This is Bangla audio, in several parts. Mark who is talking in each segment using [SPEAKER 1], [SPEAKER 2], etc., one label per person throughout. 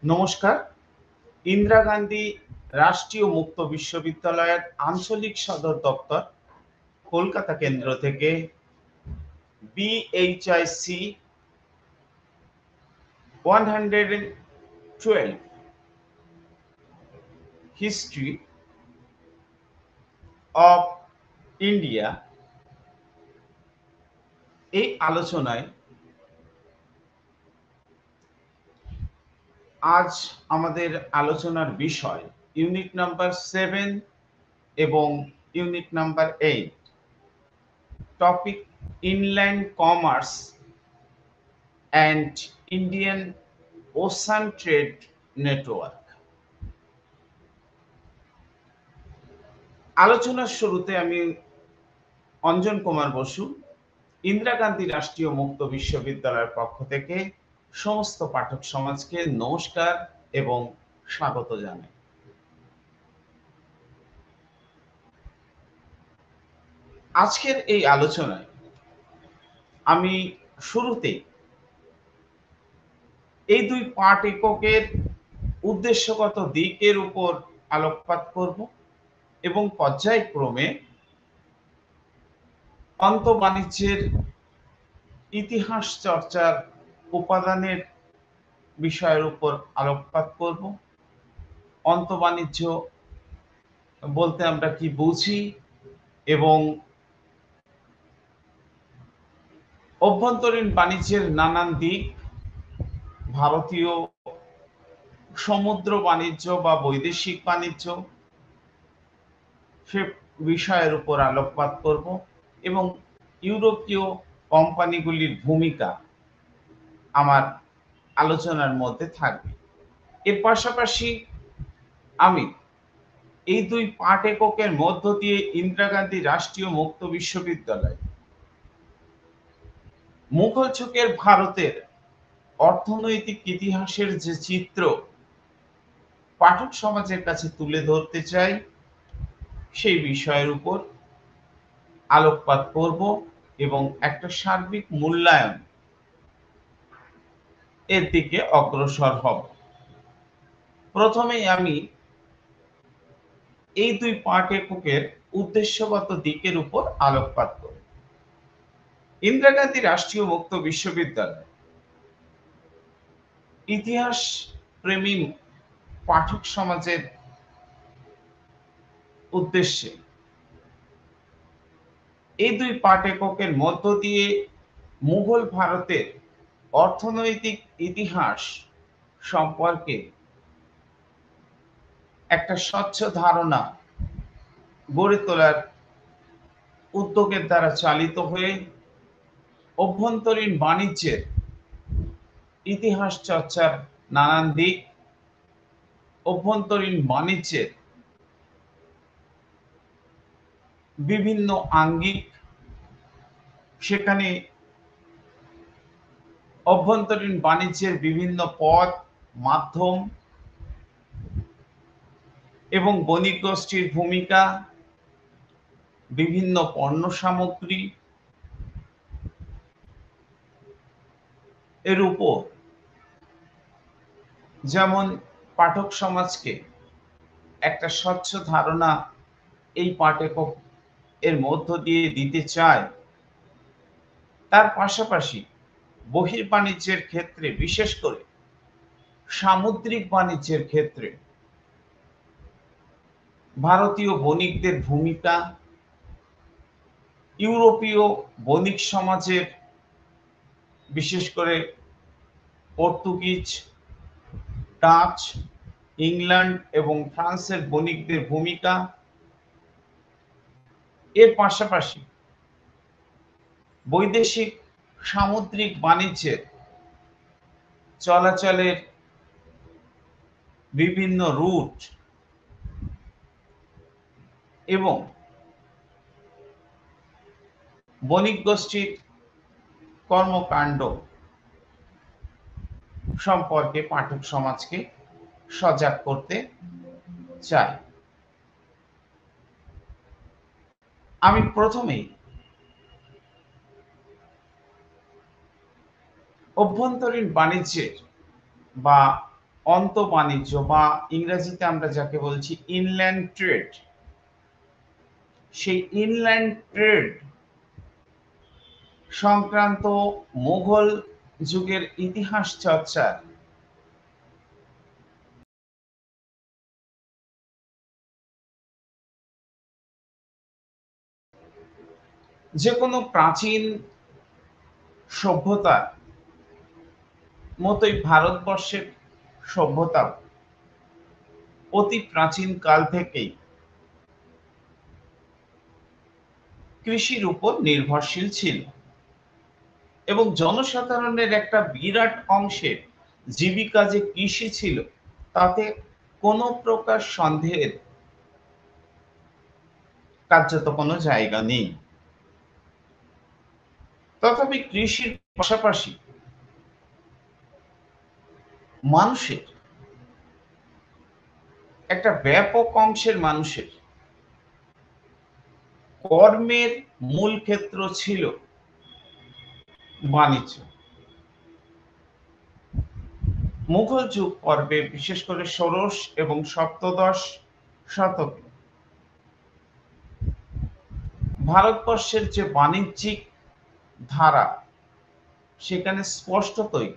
[SPEAKER 1] নমস্কার। ইন্দিরা গান্ধী রাষ্ট্রীয় মুক্ত বিশ্ববিদ্যালয়ের আঞ্চলিক সদর দপ্তর কলকাতা কেন্দ্র থেকে BHIC 112 হিস্ট্রি অফ ইন্ডিয়া এই আলোচনায় আজ আমাদের আলোচনার বিষয় ইউনিট নাম্বার 7 এবং unit number 8, topic inland commerce and Indian ocean trade network. আলোচনার শুরুতে আমি অঞ্জন কুমার বসু, ইন্দিরা গান্ধী রাষ্ট্রীয় মুক্ত বিশ্ববিদ্যালয়ের পক্ষ থেকে সমস্ত পাঠক সমাজকে নমস্কার এবং স্বাগত জানাই। আজকের এই আলোচনায় আমি শুরুতেই এই দুই পাঠ এককের উদ্দেশ্যগত দিকের উপর আলোকপাত করব এবং পর্যায়ক্রমে অন্তঃবাণিজ্যের ইতিহাস চর্চার উপাদানের বিষয়ের উপর আলোকপাত করব। অন্তঃবাণিজ্য বলতে আমরা কি বুঝি এবং অভ্যন্তরীণ বাণিজ্যের নানান দিক, ভারতীয় সমুদ্র বাণিজ্য বা বৈদেশিক বাণিজ্য, সে বিষয়ের উপর আলোকপাত করব এবং ইউরোপীয় কোম্পানিগুলির ভূমিকা আমার আলোচনার মধ্যে থাকবে। এর পাশাপাশি আমি এই দুই পাঠ এককের মধ্য দিয়ে ইন্দিরা গান্ধী রাষ্ট্রীয় মুক্ত বিশ্ববিদ্যালয় মুঘল যুগের ভারতের অর্থনৈতিক ইতিহাসের যে চিত্র পাঠক সমাজের কাছে তুলে ধরতে চাই, সেই বিষয়ের উপর আলোকপাত করব এবং একটা সার্বিক মূল্যায়ন এর দিকে অগ্রসর হব। প্রথমেই আমি এই দুই পাঠ এককের উদ্দেশ্যগত দিকের উপর আলোকপাত করব। ইন্দিরা গান্ধী রাষ্ট্রীয় মুক্ত বিশ্ববিদ্যালয় ইতিহাস প্রেমী পাঠক সমাজের উদ্দেশ্যে এই দুই পাঠ এককের মধ্য দিয়ে মুঘল ভারতের অর্থনৈতিক ইতিহাস সম্পর্কে একটা স্বচ্ছ ধারণা গড়ে তোলার উদ্যোগের দ্বারা চালিত হয়ে অভ্যন্তরীণ বাণিজ্যের ইতিহাস চর্চার নানান দিক, অভ্যন্তরীণ বাণিজ্যের বিভিন্ন আঙ্গিক, সেখানে অভ্যন্তরীণ বাণিজ্যের বিভিন্ন পথ, মাধ্যম এবং বণিক গোষ্ঠীর ভূমিকা, বিভিন্ন পণ্য সামগ্রী এর উপর যেমন পাঠক সমাজকে একটা স্বচ্ছ ধারণা এই পাঠ একক এর মধ্য দিয়ে দিতে চায়, তার পাশাপাশি বহির্বাণিজ্যের ক্ষেত্রে, বিশেষ করে সামুদ্রিক বাণিজ্যের ক্ষেত্রে ভারতীয় বণিকদের ভূমিকা, ইউরোপীয় বণিক সমাজের বিশেষ করে পর্তুগিজ, ডাচ, ইংল্যান্ড এবং ফ্রান্সের বণিকদের ভূমিকা, এর পাশাপাশি বৈদেশিক সামুদ্রিক বাণিজ্যের চলাচলের বিভিন্ন রুট এবং বণিক গোষ্ঠীর কর্মকাণ্ড সম্পর্কে পাঠক সমাজকে সজাগ করতে চাই। আমি প্রথমেই অভ্যন্তরীণ বাণিজ্যের বা অন্তঃবাণিজ্য বা ইংরেজিতে আমরা যাকে বলছি ইনল্যান্ড ট্রেড, সেই ইনল্যান্ড ট্রেড সংক্রান্ত মুঘল যুগের ইতিহাস চর্চার যে কোনো প্রাচীন সভ্যতার মতোই ভারতবর্ষের সভ্যতা অতি প্রাচীন কাল থেকেই কৃষির উপর নির্ভরশীল ছিল এবং জনসাধারণের একটা বিরাট অংশের জীবিকা যে কৃষি ছিল তাতে কোনো প্রকার সন্দেহের কার্যত কোনো জায়গা নেই। তথাপি কৃষির পাশাপাশি মানুষের একটা ব্যাপক অংশের মানুষের কর্মের মূল ক্ষেত্র ছিল বাণিজ্য। মুঘল যুগ পর্বে বিশেষ করে ষোড়শ এবং সপ্তদশ শতকে ভারতবর্ষের যে বাণিজ্যিক ধারা সেখানে স্পষ্টতই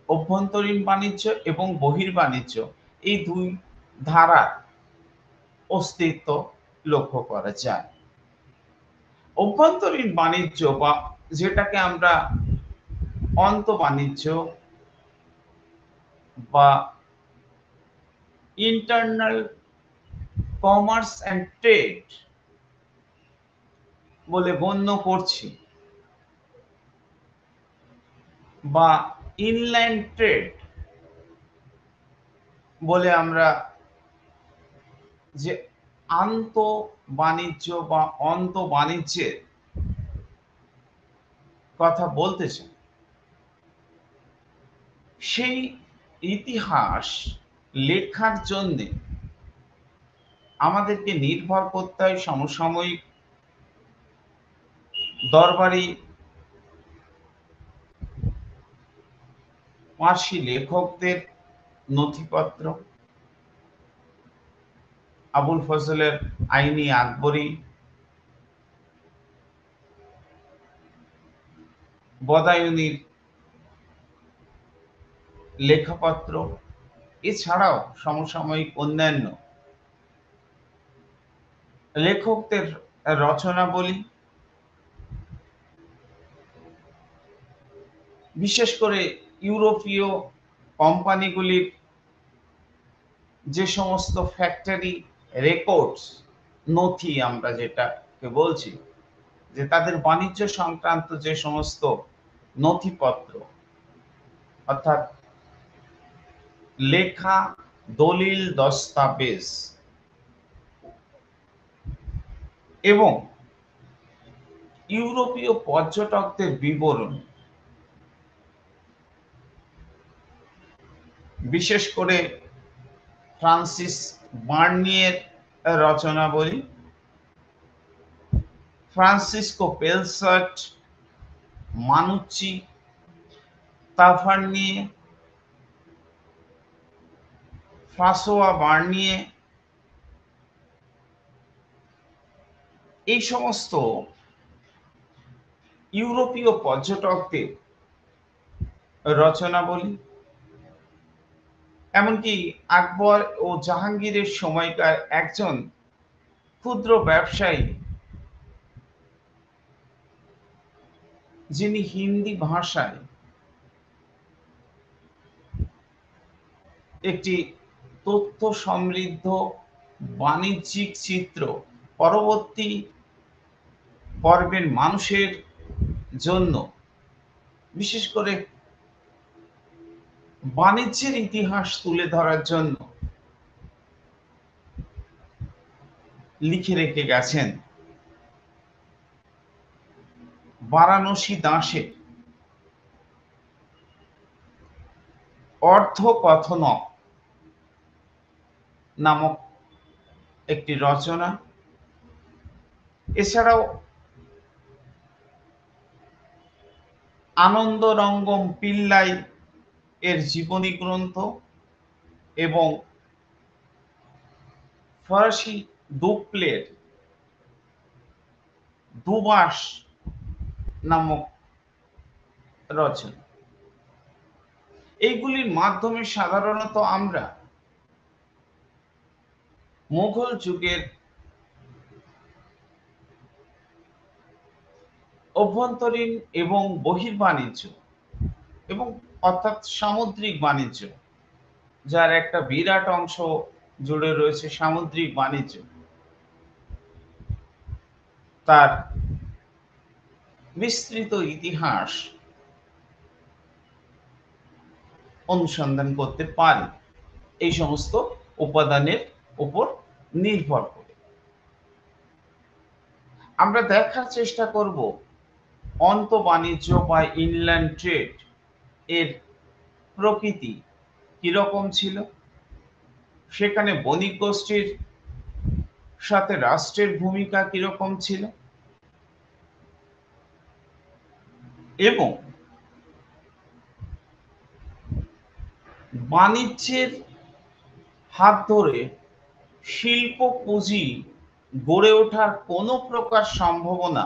[SPEAKER 1] অভ্যন্তরীণ বাণিজ্য এবং বহির্বাণিজ্য এই দুই ধারার অস্তিত্ব লক্ষ্য করা যায়। অভ্যন্তরীণ বাণিজ্য বা যেটাকে আমরা অন্তঃবাণিজ্য বা ইন্টারনাল কমার্স অ্যান্ড ট্রেড বলে গণ্য করছি বা ইনল্যান্ড ট্রেড বলে আমরা যে আন্তঃবাণিজ্য বা অন্তঃবাণিজ্যের কথা বলতে চাই, সেই ইতিহাস লেখার জন্য আমাদেরকে নির্ভর করতে হয় সমসাময়িক দরবারি পার্সি লেখকদের নথিপত্র, আবুল ফজলের আইনি আকবরী, বদায়ুনির লেখাপত্র, এছাড়াও সমসাময়িক অন্যান্য লেখকদের রচনাবলী, বিশেষ করে ইউরোপীয় কোম্পানিগুলির যে সমস্ত ফ্যাক্টরি রেকর্ডস, নথি আমরা যেটাকে বলছি, যে তাদের বাণিজ্য সংক্রান্ত যে সমস্ত নথিপত্র অর্থাৎ লেখা, দলিল, দস্তাবেজ এবং ইউরোপীয় পর্যটকদের বিবরণ, বিশেষ করে ফ্রান্সিস বার্নিয়ের রচনাবলী, ফ্রান্সিসকো পেলসার্ট, মানুচি, তাভার্নিয়ে, ফ্রাঁসোয়া বার্নিয়ে, এই সমস্ত ইউরোপীয় পর্যটকদের রচনাবলী, এমনকি আকবর ও জাহাঙ্গীরের সময়কার একজন ক্ষুদ্র ব্যবসায়ী যিনি হিন্দি ভাষায় একটি তথ্য সমৃদ্ধ বাণিজ্যিক চিত্র পরবর্তী পর্বের মানুষের জন্য, বিশেষ করে বাণিজ্যের ইতিহাস তুলে ধরার জন্য লিখে রেখে গেছেন। বারাণসী দাসের অর্ধকথনক নামক একটি রচনা, এছাড়াও আনন্দরঙ্গম পিল্লাই এর জীবনী গ্রন্থ, এবং ফরাসি দুপ্লের দুবাস নামক রচনা। এইগুলির মাধ্যমে সাধারণত আমরা মুঘল যুগের অভ্যন্তরীণ এবং বহির্বাণিজ্য এবং অর্থাৎ সামুদ্রিক বাণিজ্য, যার একটা বিরাট অংশ জুড়ে রয়েছে সামুদ্রিক বাণিজ্য, তার বিস্তৃত ইতিহাস অনুসন্ধান করতে পারি এই সমস্ত উপাদানের উপর নির্ভর করে। আমরা দেখার চেষ্টা করব অন্তঃবাণিজ্য বা ইনল্যান্ড ট্রেড এর প্রকৃতি কিরকম ছিল, সেখানে বণিক গোষ্ঠীর সাথে রাষ্ট্রের ভূমিকা কিরকম ছিল, এবং বাণিজ্যের হাত ধরে শিল্প পুঁজি গড়ে ওঠার কোনো প্রকার সম্ভাবনা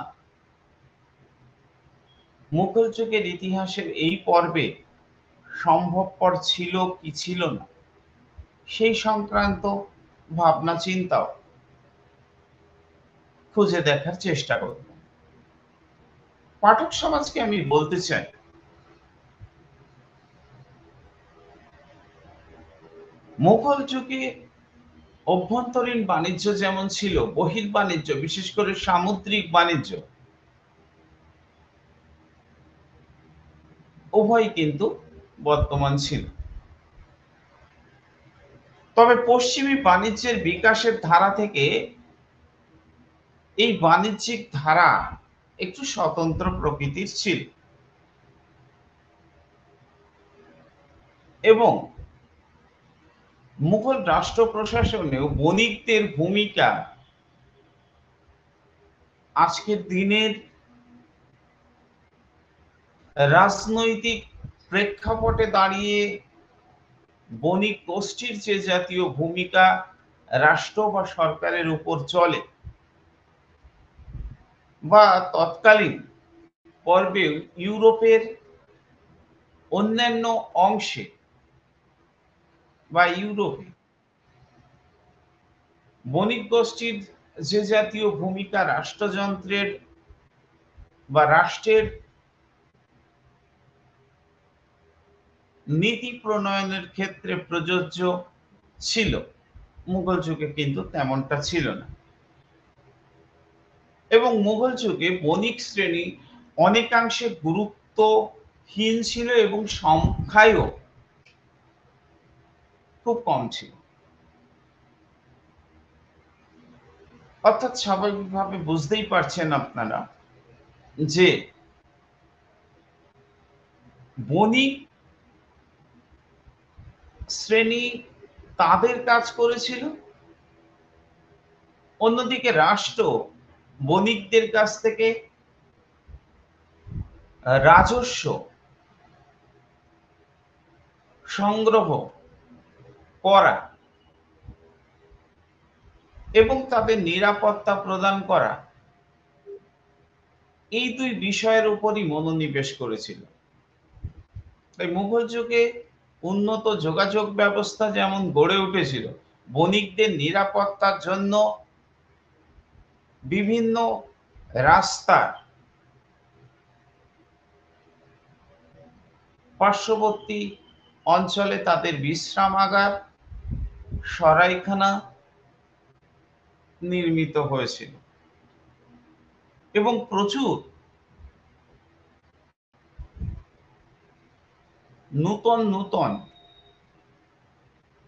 [SPEAKER 1] মুঘল যুগের ইতিহাসের এই পর্বে সম্ভবপর ছিল কি ছিল না, সেই সংক্রান্ত ভাবনা চিন্তাও খুঁজে দেখার চেষ্টা করব। পাঠক সমাজকে আমি বলতে চাই, মুঘল যুগে অভ্যন্তরীণ বাণিজ্য যেমন ছিল, বহির্বাণিজ্য বিশেষ করে সামুদ্রিক বাণিজ্য উভয় কিন্তু বর্তমান ছিল। তবে পশ্চিমী বাণিজ্যের বিকাশের ধারা থেকে এই বাণিজ্যিক ধারা একটু স্বতন্ত্র প্রকৃতির ছিল এবং মুঘল রাষ্ট্র প্রশাসনেও বণিকদের ভূমিকা আজকের দিনের রাজনৈতিক প্রেক্ষাপটে দাঁড়িয়ে বণিক গোষ্ঠীর যে জাতীয় ভূমিকা রাষ্ট্র বা সরকারের উপর চলে, বা তৎকালীন পর্বে ইউরোপের অন্যান্য অংশে বা ইউরোপে বণিক গোষ্ঠীর যে জাতীয় ভূমিকা রাষ্ট্রযন্ত্রের বা রাষ্ট্রের নীতি প্রণয়নের ক্ষেত্রে প্রযোজ্য ছিল, মুঘল যুগে কিন্তু তেমনটা ছিল না। এবং মুঘল যুগে বণিক শ্রেণী অনেকাংশে গুরুত্বহীন ছিল এবং সংখ্যায়ও খুব কম ছিল। অর্থাৎ স্বাভাবিকভাবে বুঝতেই পারছেন আপনারা যে বণিক শ্রেণী তাদের কাজ করেছিল, অন্যদিকে রাষ্ট্র বণিকদের কাছ থেকে রাজস্ব সংগ্রহ করা এবং তাদের নিরাপত্তা প্রদান করা, এই দুই বিষয়ের উপরই মনোনিবেশ করেছিল। তাই মুঘল যুগে উন্নত যোগাযোগ ব্যবস্থা যেমন গড়ে উঠেছিল, বণিকদের নিরাপত্তার জন্য বিভিন্ন রাস্তার পার্শ্ববর্তী অঞ্চলে তাদের বিশ্রামাগার, সরাইখানা নির্মিত হয়েছিল এবং প্রচুর নূতন নূতন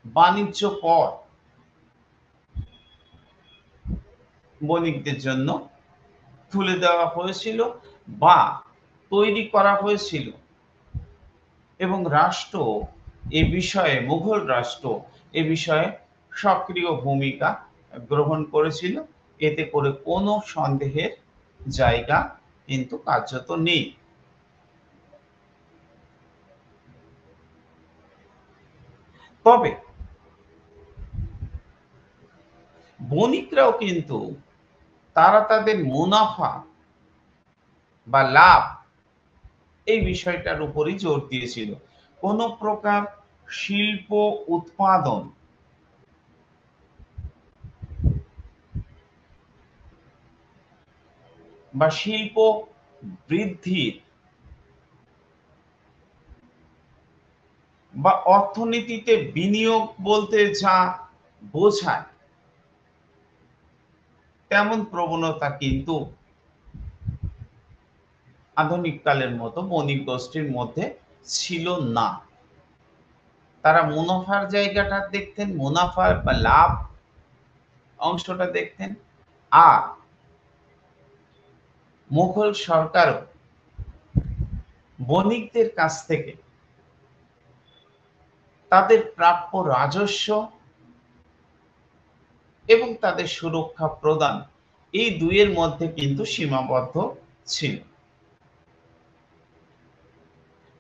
[SPEAKER 1] বাণিজ্য পথ বণিকদের জন্য তুলে দেওয়া হয়েছিল বা তৈরি করা হয়েছিল, এবং রাষ্ট্র এ বিষয়ে, মুঘল রাষ্ট্র এ বিষয়ে সক্রিয় ভূমিকা গ্রহণ করেছিল। এতে করে কোনো সন্দেহের জায়গা কিন্তু কার্যত নেই। তবে বণিকরাও কিন্তু তারা তাদের মুনাফা বা লাভ এই বিষয়টার উপরই জোর দিয়েছিল। কোন প্রকার শিল্প উৎপাদন বা শিল্প বৃদ্ধির বা অর্থনীতিতে বিনিয়োগ বলতে যা বোঝায় তেমন প্রবণতা কিন্তু আধুনিক কালের মতো বণিক গোষ্ঠীর মধ্যে ছিল না। তারা মুনাফার জায়গাটা দেখতেন, মুনাফার বা লাভ অংশটা দেখতেন। আর মুঘল সরকারও বণিকদের কাছ থেকে তাদের প্রাপ্য রাজস্ব এবং তাদের সুরক্ষা প্রদান এই দুইয়ের মধ্যে কিন্তু সীমাবদ্ধ ছিল।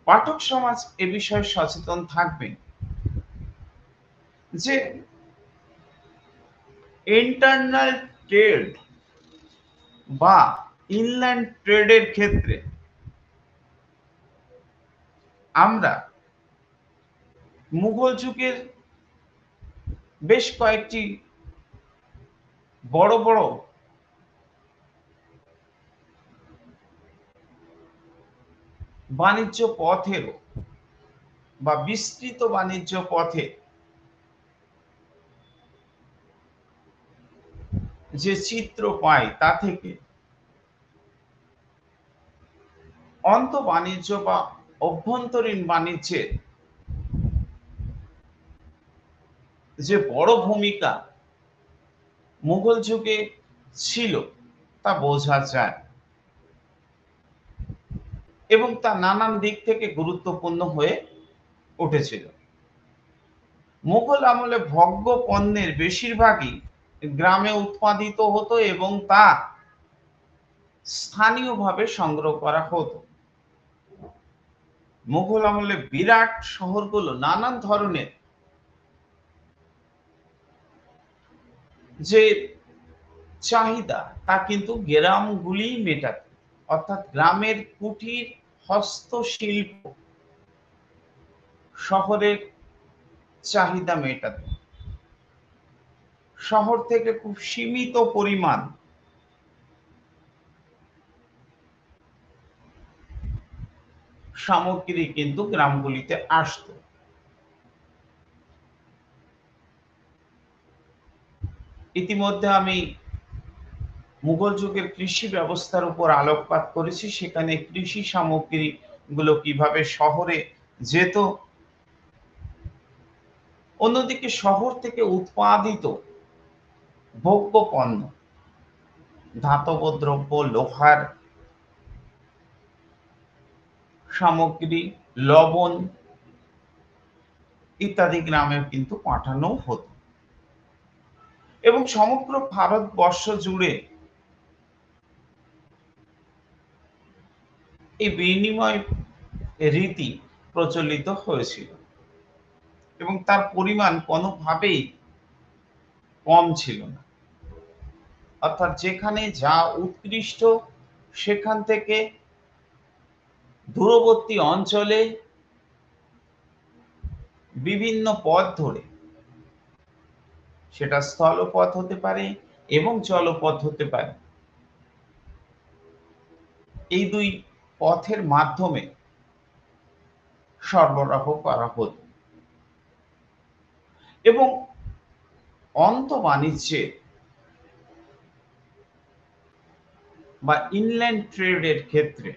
[SPEAKER 1] পাঠক সমাজ এ বিষয়ে সচেতন থাকবেন যে ইন্টারনাল ট্রেড বা ইনল্যান্ড ট্রেডের ক্ষেত্রে আমরা মুঘল যুগের বেশ কয়েকটি বড় বড় বাণিজ্য পথের বা বিস্তৃত বাণিজ্য পথে যে চিত্র পাই তা থেকে অন্তঃবাণিজ্য বা অভ্যন্তরীণ বাণিজ্যের যে বড় ভূমিকা মুঘল যুগে ছিল তা বোঝা যায় এবং তা নানান দিক থেকে গুরুত্বপূর্ণ হয়ে উঠেছিল। মুঘল আমলে ভোগ্য পণ্যের বেশিরভাগই গ্রামে উৎপাদিত হতো এবং তা স্থানীয়ভাবে সংগ্রহ করা হতো। মুঘল আমলে বিরাট শহরগুলো নানান ধরনের যে চাহিদা তা কিন্তু গ্রামগুলি মেটাত। অর্থাৎ গ্রামের কুটির হস্তশিল্প শহরের চাহিদা মেটাত। শহর থেকে খুব সীমিত পরিমাণ সামগ্রী কিন্তু গ্রামগুলিতে আসতো। ইতিমধ্যে আমি মুঘল যুগের কৃষি ব্যবস্থার উপর আলোকপাত করেছি। সেখানে কৃষি সামগ্রীগুলো কিভাবে শহরে যেত, অন্যদিকে শহর থেকে উৎপাদিত ভোগ্য পণ্য, ধাতব দ্রব্য, লোহার সামগ্রী, লবণ ইত্যাদি গ্রামে কিন্তু পাঠানো হতো এবং সমগ্র ভারতবর্ষ জুড়ে এই বিনিময় রীতি প্রচলিত হয়েছিল এবং তার পরিমাণ কোনোভাবেই কম ছিল না। অর্থাৎ যেখানে যা উৎকৃষ্ট সেখান থেকে দূরবর্তী অঞ্চলে বিভিন্ন পথ ধরে, সেটা স্থলপথ হতে পারে এবং জলপথ হতে পারে, এই দুই পথের মাধ্যমে সরবরাহ করা হতো এবং অন্তঃবাণিজ্যের বা ইনল্যান্ড ট্রেডের ক্ষেত্রে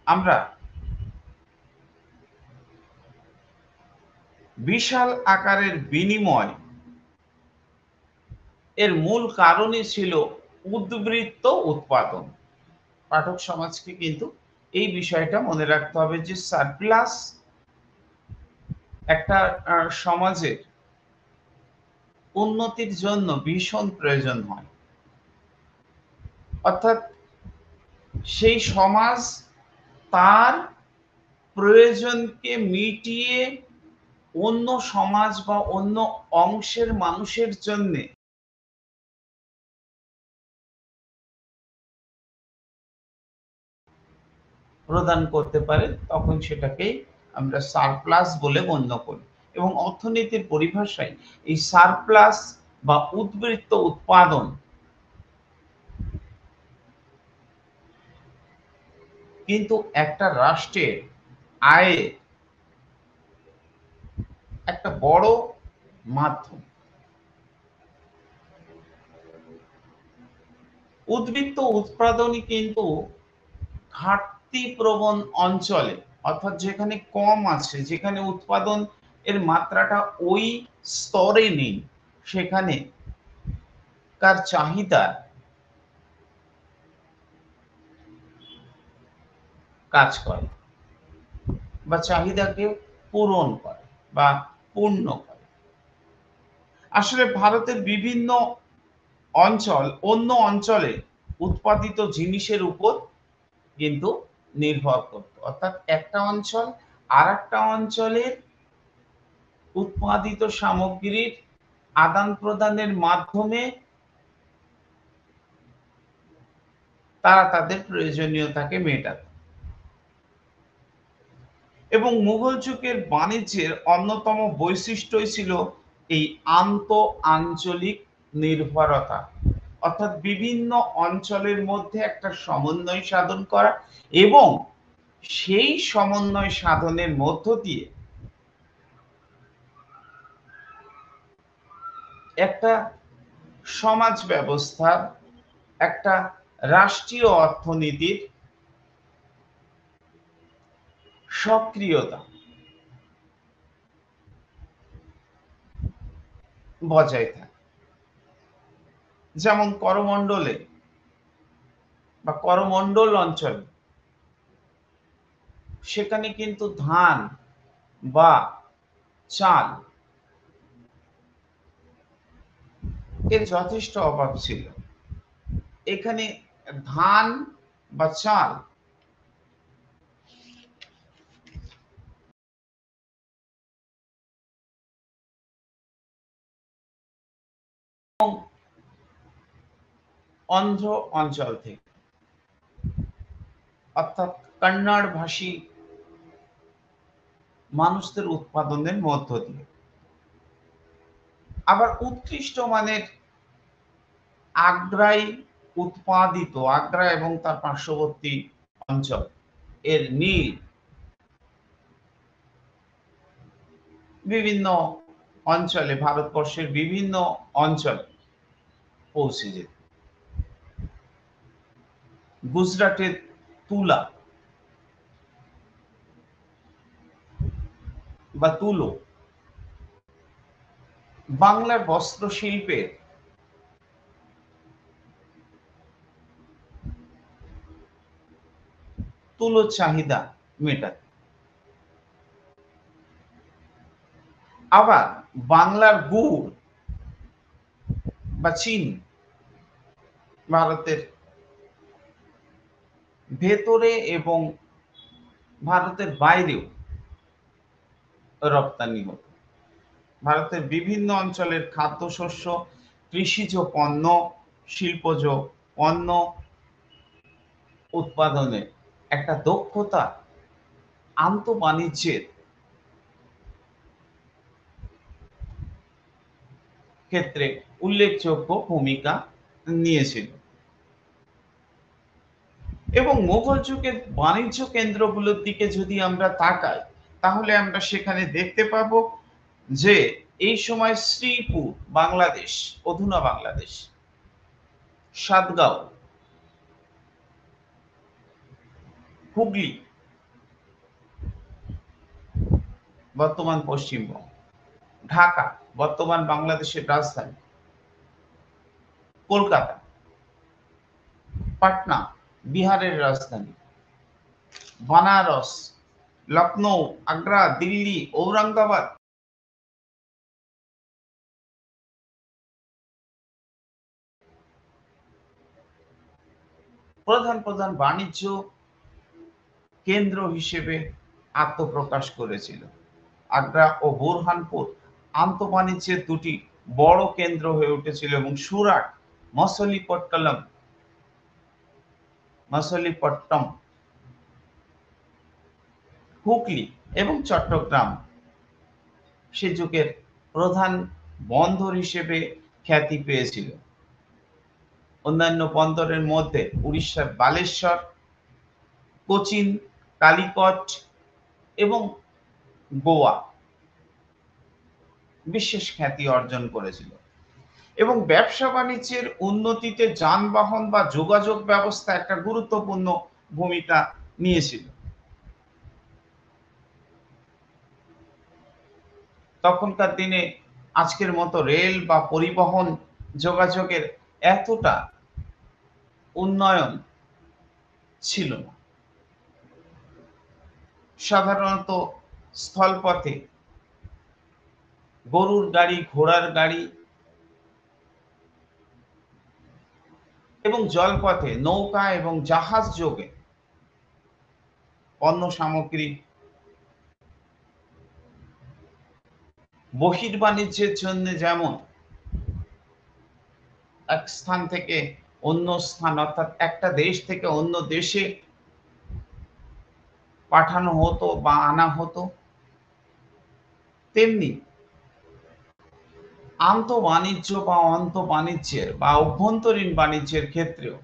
[SPEAKER 1] আমরা বিশাল আকারের বিনিময় এর মূল কারণই ছিল উদ্বৃত্ত উৎপাদন। পাঠক সমাজকে কিন্তু এই বিষয়টা মনে রাখতে হবে যে সারপ্লাস একটা সমাজের উন্নতির জন্য ভীষণ প্রয়োজন হয়। অর্থাৎ সেই সমাজ তার প্রয়োজনকে মিটিয়ে অন্য সমাজ বা অন্য অংশের মানুষের জন্য প্রদান করতে পারে, তখন সেটাকেই আমরা সারপ্লাস বলে গণ্য করি। এবং অর্থনীতির পরিভাষায় এই সারপ্লাস বা উদ্বৃত্ত উৎপাদন কিন্তু একটা রাষ্ট্রের আয়ে একটা বড় মাধ্যম। উদ্বৃত্ত উৎপাদনই কিন্তু ঘাটতি প্রবণ অঞ্চলে, অর্থাৎ যেখানে কম আছে, যেখানে উৎপাদন এর মাত্রাটা ওই স্তরে নেই, সেখানে কার চাহিদা কাজ করে বা চাহিদাকে পূরণ করে বা পূর্ণ করে। আসলে ভারতের বিভিন্ন অঞ্চল অন্য অঞ্চলে উৎপাদিত জিনিসের উপর কিন্তু নির্ভর করত, অর্থাৎ একটা অঞ্চল আর একটা অঞ্চলের উৎপাদিত সামগ্রীর আদান প্রদানের মাধ্যমে তারা তাদের প্রয়োজনীয়তাকে মেটাত। এবং মুঘল যুগের বাণিজ্যের অন্যতম বৈশিষ্ট্যই ছিল এই আন্ত আঞ্চলিক নির্ভরতা, অর্থাৎ বিভিন্ন অঞ্চলের মধ্যে একটা সমন্বয় সাধন করা এবং সেই সমন্বয় সাধনের মধ্য দিয়ে একটা সমাজ ব্যবস্থার, একটা রাষ্ট্রীয় অর্থনীতির সক্রিয়তা বজায় থাকে। যেমন করমণ্ডলে বা করমণ্ডল অঞ্চলে সেখানে কিন্তু ধান বা চাল এর যথেষ্ট অভাব ছিল। এখানে ধান বা চাল অন্ধ্র অঞ্চল থেকে, অর্থাৎ কন্নড় ভাষী মানুষদের উৎপাদনের মধ্য দিয়ে। আবার উৎকৃষ্ট মানের আগ্রায় উৎপাদিত, আগ্রা এবং তার পার্শ্ববর্তী অঞ্চল এর নীল বিভিন্ন অঞ্চলে, ভারতবর্ষের বিভিন্ন অঞ্চলে পৌঁছে যেত। গুজরাটের তুলা বা তুলো, বাংলার বস্ত্র শিল্পের তুলোর চাহিদা মেটাত। আবার বাংলার গুড় বা চিনি ভারতের ভেতরে এবং ভারতের বাইরেও রপ্তানি হতো। ভারতের বিভিন্ন অঞ্চলের খাদ্যশস্য, কৃষিজ পণ্য, শিল্পজ পণ্য উৎপাদনে একটা দক্ষতা আন্তঃবাণিজ্যের ক্ষেত্রে উল্লেখযোগ্য ভূমিকা নিয়েছিল। এবং মুঘল যুগের বাণিজ্য কেন্দ্রগুলোর দিকে যদি আমরা তাকাই, তাহলে আমরা সেখানে দেখতে পাবো যে এই সময় শ্রীপুর, বাংলাদেশ, অধুনা বাংলাদেশ, সাতগাঁও, হুগলি, বর্তমান পশ্চিমবঙ্গ, ঢাকা, বর্তমান বাংলাদেশের রাজধানী, কলকাতা, পাটনা, বিহারের রাজধানী, বানারস, লখনৌ, আগ্রা, দিল্লি, ঔরঙ্গাবাদ প্রধান প্রধান বাণিজ্য কেন্দ্র হিসেবে আত্মপ্রকাশ করেছিল। আগ্রা ও বুরহানপুর আন্তঃবাণিজ্যের দুটি বড় কেন্দ্র হয়ে উঠেছিল এবং সুরাট, মছলিপট্টনম মছলিপট্টম, হুগলি এবং চট্টগ্রাম সে যুগের প্রধান বন্দর হিসেবে খ্যাতি পেয়েছিল। অন্যান্য বন্দরের মধ্যে উড়িষ্যার বালেশ্বর, কোচিন, কালিকট এবং গোয়া বিশেষ খ্যাতি অর্জন করেছিল এবং ব্যবসা বাণিজ্যের উন্নতিতে যানবাহন বা যোগাযোগ ব্যবস্থা একটা গুরুত্বপূর্ণ ভূমিকা নিয়েছিল। তখনকার দিনে আজকের মতো রেল বা পরিবহন যোগাযোগের এতটা উন্নয়ন ছিল না। সাধারণত স্থলপথে গরুর গাড়ি, ঘোড়ার গাড়ি এবং জলপথে নৌকা এবং জাহাজ যোগে পণ্য সামগ্রী বহির্বাণিজ্যের জন্য যেমন এক স্থান থেকে অন্য স্থান অর্থাৎ একটা দেশ থেকে অন্য দেশে পাঠানো হতো বা আনা হতো, তেমনি আন্তঃবাণিজ্য বা অন্তঃবাণিজ্যের বা অভ্যন্তরীণ বাণিজ্যের ক্ষেত্রেও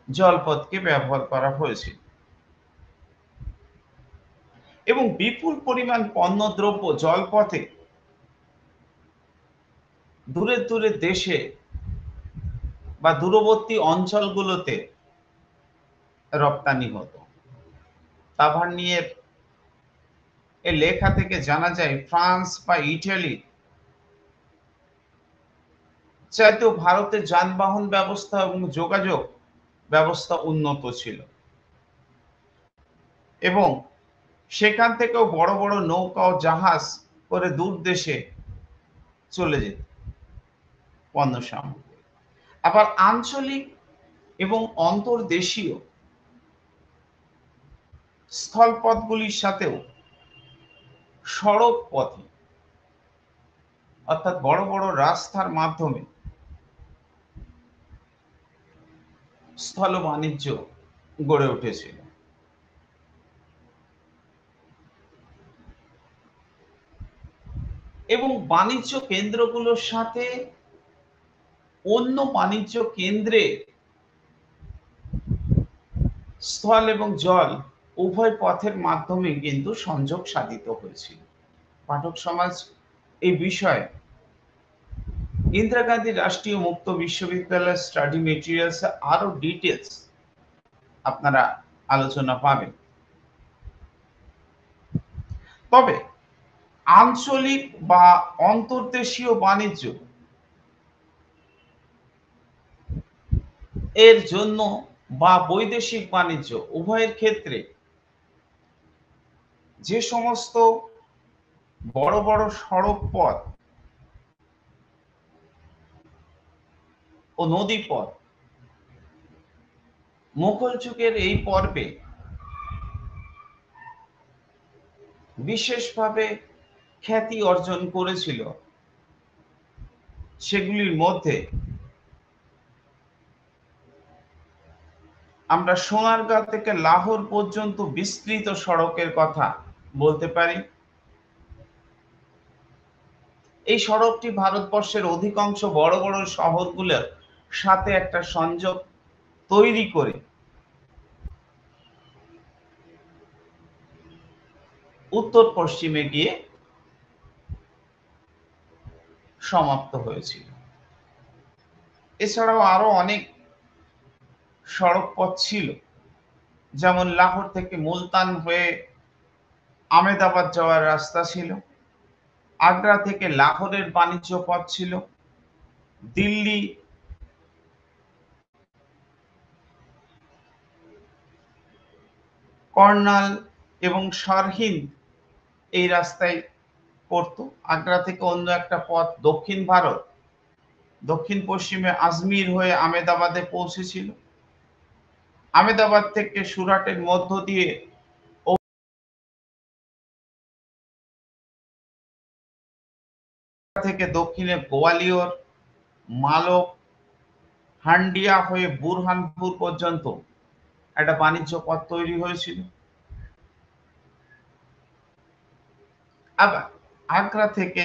[SPEAKER 1] জলপথকে ব্যবহার করা হয়েছিল এবং বিপুল পরিমাণ পণ্যদ্রব্য জলপথে দূরের দূরের দেশে বা দূরবর্তী অঞ্চলগুলোতে রপ্তানি হতো। তাভার্নিয়ের এই লেখা থেকে জানা যায় ফ্রান্স বা ইটালি চাইতেও ভারতের যানবাহন ব্যবস্থা এবং যোগাযোগ ব্যবস্থা উন্নত ছিল এবং সেখান থেকেও বড় বড় নৌকা ও জাহাজ করে দূর দেশে চলে যেত পণ্য সামগ্রী। আবার আঞ্চলিক এবং অন্তর্দেশীয় স্থলপথগুলির সাথেও সড়ক পথে অর্থাৎ বড় বড় রাস্তার মাধ্যমে স্থল বাণিজ্য গড়ে উঠেছিল এবং বাণিজ্য কেন্দ্রগুলোর সাথে অন্য বাণিজ্য কেন্দ্রে স্থল এবং জল উভয় পথের মাধ্যমে কিন্তু সংযোগ সাধিত হয়েছিল। পাঠক সমাজ এই বিষয়ে ইন্দিরা গান্ধী রাষ্ট্রীয় মুক্ত বিশ্ববিদ্যালয় স্টাডি মেটেরিয়ালস আরো ডিটেলস আপনারা আলোচনা পাবেন। তবে আঞ্চলিক বা অন্তর্দেশীয় বাণিজ্য এর জন্য বা বৈদেশিক বাণিজ্য উভয়ের ক্ষেত্রে যে সমস্ত বড় বড় সড়ক পথ ও নদী পথ মুঘল যুগের এই পর্বে বিশেষভাবে খ্যাতি অর্জন করেছিল, সেগুলির মধ্যে আমরা সোনারগাঁ থেকে লাহোর পর্যন্ত বিস্তৃত সড়কের কথা বলতে পারি। এই সড়কটি ভারতবর্ষের অধিকাংশ বড় বড় শহরগুলোর সাথে একটা সংযোগ তৈরি করে উত্তর পশ্চিমে গিয়ে সমাপ্ত হয়েছিল। এছাড়াও আরো অনেক সড়ক পথ ছিল, যেমন লাহোর থেকে মুলতান হয়ে আমেদাবাদ যাওয়ার রাস্তা ছিল, আগ্রা থেকে লাহোরের বাণিজ্য পথ ছিল, দিল্লি কর্নাল এবং সরহিন্দ এই রাস্তায় পড়তো। আগ্রা থেকে অন্য একটা পথ দক্ষিণ ভারত, দক্ষিণ পশ্চিমে আজমির হয়ে আমেদাবাদে পৌঁছেছিল। আহমেদাবাদ থেকে সুরাটের মধ্য দিয়ে থেকে দক্ষিণে গোয়ালিয়র, মালক, হান্ডিয়া হয়ে বুরহানপুর পর্যন্ত একটা বাণিজ্য পথ তৈরি হয়েছিল। আবার আগ্রা থেকে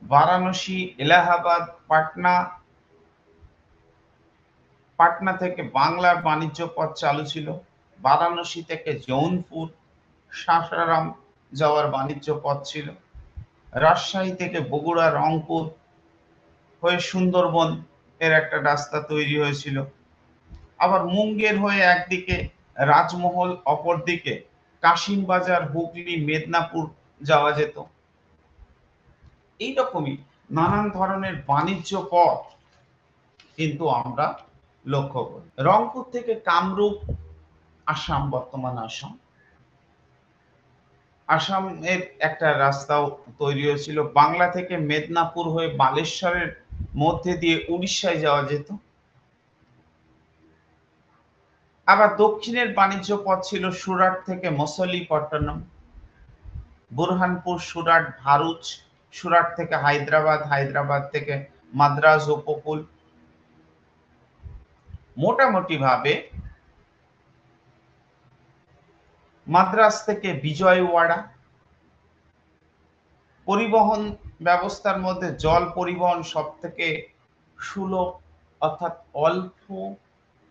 [SPEAKER 1] বারাণসী, এলাহাবাদ, পাটনা, পাটনা থেকে বাংলার বাণিজ্য পথ চালু ছিল। বারাণসী থেকে জৌনপুর, সাসারাম যাওয়ার বাণিজ্য পথ ছিল। রাজশাহী থেকে বগুড়া, রংপুর হয়ে সুন্দরবন এর একটা রাস্তা তৈরি হয়েছিল। আবার মুঙ্গের হয়ে একদিকে, রাজমহল অপরদিকে, কাশিমবাজার, হুগলি, মেদিনীপুর যাওয়া যেত। এইরকমই নানান ধরনের বাণিজ্য পথ কিন্তু আমরা লক্ষ্য করি। রংপুর থেকে কামরূপ, আসাম, বর্তমান আসাম, আসামের একটা রাস্তাও তৈরি হয়েছিল। বাংলা থেকে মেদিনীপুর হয়ে বালেশ্বরের মধ্যে দিয়ে উড়িষ্যায় যাওয়া যেত। আবার দক্ষিণের বাণিজ্য পথ ছিল সুরাট থেকে মছলিপট্টনম, বুরহানপুর, সুরাট, ভারুচ, সুরাট থেকে হায়দ্রাবাদ, হায়দ্রাবাদ থেকে মাদ্রাজ উপকূল। মোটামুটি ভাবে মাদ্রাজ থেকে বিজয়ওয়াড়া। পরিবহন ব্যবস্থার মধ্যে জল পরিবহন সব থেকে সুলভ, অর্থাৎ অল্প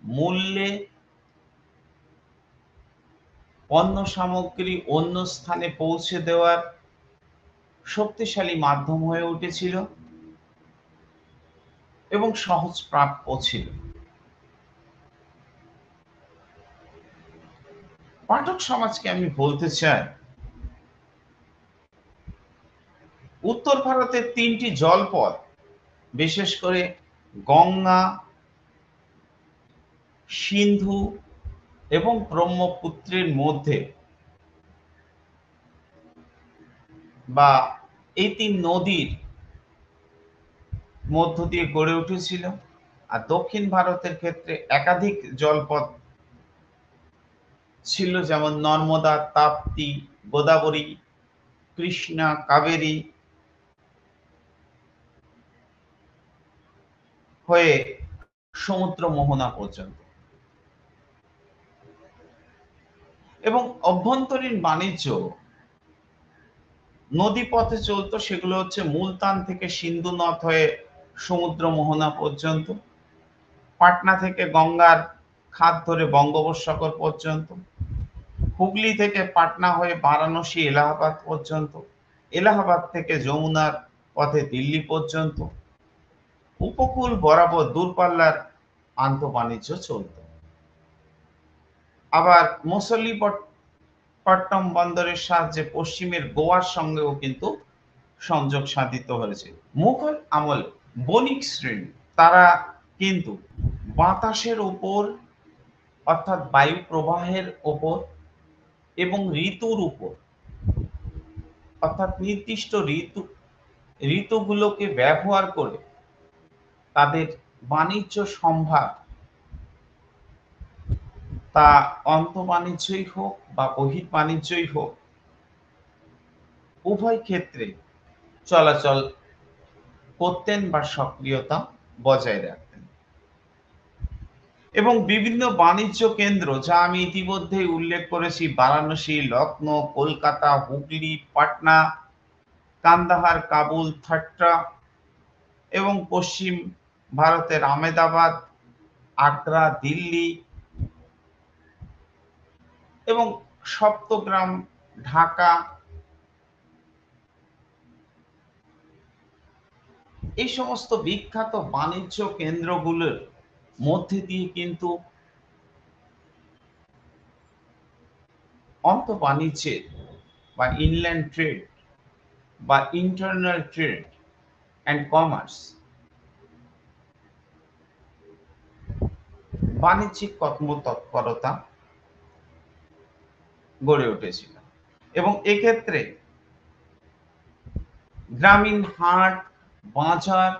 [SPEAKER 1] মূল্যে পণ্য সামগ্রী অন্য স্থানে পৌঁছে দেওয়ার শক্তিশালী মাধ্যম হয়ে উঠেছিল এবং সহজ প্রাপ্য ছিল। পাঠক সমাজকে আমি বলতে চাই, উত্তর ভারতের 3টি জলপথ, বিশেষ করে গঙ্গা, সিন্ধু এবং ব্রহ্মপুত্রের মধ্যে, বা এই 3 নদীর মধ্য দিয়ে গড়ে উঠেছিল। আর দক্ষিণ ভারতের ক্ষেত্রে একাধিক জলপথ ছিল, যেমন নর্মদা, তাপ্তি, গোদাবরী, কৃষ্ণা, কাবেরী হয়ে সমুদ্র মোহনা পর্যন্ত। এবং অভ্যন্তরীণ বাণিজ্য নদী পথে চলতো, সেগুলো হচ্ছে মুলতান থেকে সিন্ধু নদ হয়ে সমুদ্র মোহনা পর্যন্ত, পাটনা থেকে গঙ্গার খাত ধরে বঙ্গোপসাগর পর্যন্ত, হুগলি থেকে পাটনা হয়ে বারাণসী, এলাহাবাদ পর্যন্ত, এলাহাবাদ থেকে যমুনার পথে দিল্লি পর্যন্ত, উপকূল বরাবর দূরপাল্লার আন্তঃবাণিজ্য চলত। আবার মছলিপট্টনম বন্দরের সাহায্যে পশ্চিমের গোয়ার সঙ্গেও কিন্তু সংযোগ সাধিত হয়েছে। মুঘল আমল বণিক শ্রেণী, তারা কিন্তু বাতাসের উপর, অর্থাৎ বায়ু প্রবাহের উপর এবং ঋতুর উপর, অর্থাৎ নির্দিষ্ট ঋতুগুলোকে ব্যবহার করে তাদের বাণিজ্য সম্ভার, তা অন্তঃবাণিজ্যই হোক বা বহির্বাণিজ্যই হোক, উভয় ক্ষেত্রে চলাচল করতেন বা সক্রিয়তা বজায় রাখতেন। এবং বিভিন্ন বাণিজ্য কেন্দ্র, যা আমি ইতিমধ্যেই উল্লেখ করেছি, বারাণসী, লখনৌ, কলকাতা, হুগলি, পাটনা, কান্দাহার, কাবুল, থাট্টা, এবং পশ্চিম ভারতের আহমেদাবাদ, আগ্রা, দিল্লি এবং সপ্তগ্রাম, ঢাকা, এই সমস্ত বিখ্যাত বাণিজ্য কেন্দ্রগুলোর মধ্যে দিয়ে কিন্তু অন্তঃবাণিজ্যের বা ইনল্যান্ড ট্রেড বা ইন্টারনাল ট্রেড অ্যান্ড কমার্স, বাণিজ্যিক কর্মতৎপরতা গড়ে উঠেছিল। এবং এক্ষেত্রে গ্রামীণ হাট, বাজার,